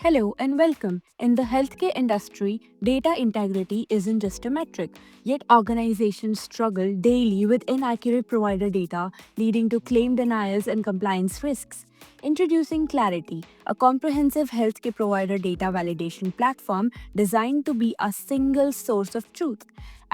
Hello and welcome. In the healthcare industry, data integrity isn't just a metric, yet organizations struggle daily with inaccurate provider data, leading to claim denials and compliance risks. Introducing Clarity, a comprehensive healthcare provider data validation platform designed to be a single source of truth.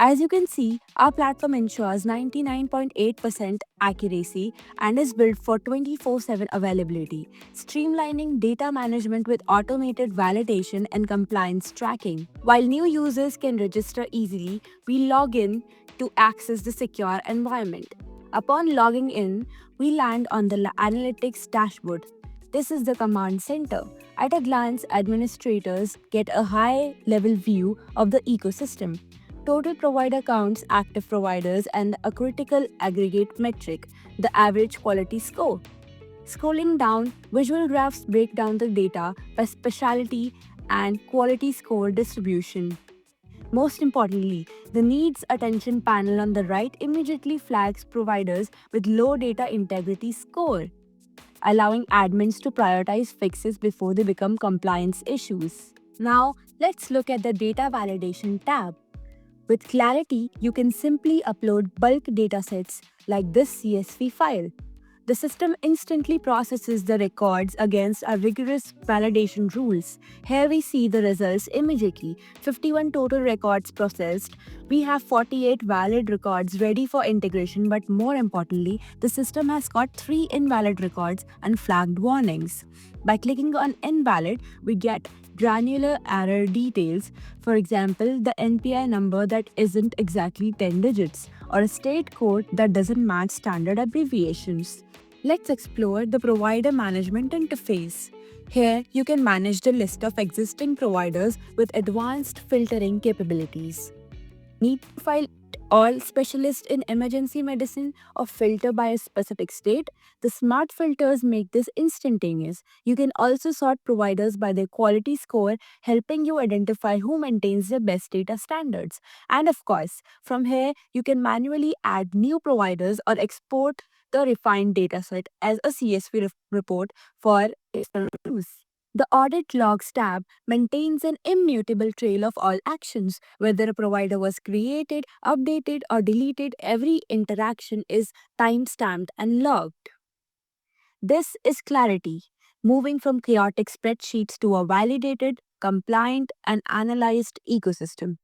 As you can see, our platform ensures 99.8% accuracy and is built for 24/7 availability, streamlining data management with automated validation and compliance tracking. While new users can register easily, we log in to access the secure environment. Upon logging in, we land on the analytics dashboard. This is the command center. At a glance, administrators get a high level view of the ecosystem. Total provider counts, active providers, and a critical aggregate metric, the average quality score. Scrolling down, visual graphs break down the data by specialty and quality score distribution. Most importantly, the needs attention panel on the right immediately flags providers with low data integrity score, allowing admins to prioritize fixes before they become compliance issues. Now, let's look at the data validation tab. With Clarity, you can simply upload bulk datasets like this CSV file. The system instantly processes the records against our rigorous validation rules. Here we see the results immediately. 51 total records processed. We have 48 valid records ready for integration, but more importantly, the system has got 3 invalid records and flagged warnings. By clicking on invalid, we get granular error details. For example, the NPI number that isn't exactly 10 digits, or a state code that doesn't match standard abbreviations. Let's explore the provider management interface. Here, you can manage the list of existing providers with advanced filtering capabilities. Need to file all specialists in emergency medicine or filter by a specific state? The smart filters make this instantaneous. You can also sort providers by their quality score, helping you identify who maintains the best data standards. And of course, from here, you can manually add new providers or export the refined dataset as a CSV report for external use. The Audit Logs tab maintains an immutable trail of all actions. Whether a provider was created, updated, or deleted, every interaction is timestamped and logged. This is Clarity, moving from chaotic spreadsheets to a validated, compliant, and analyzed ecosystem.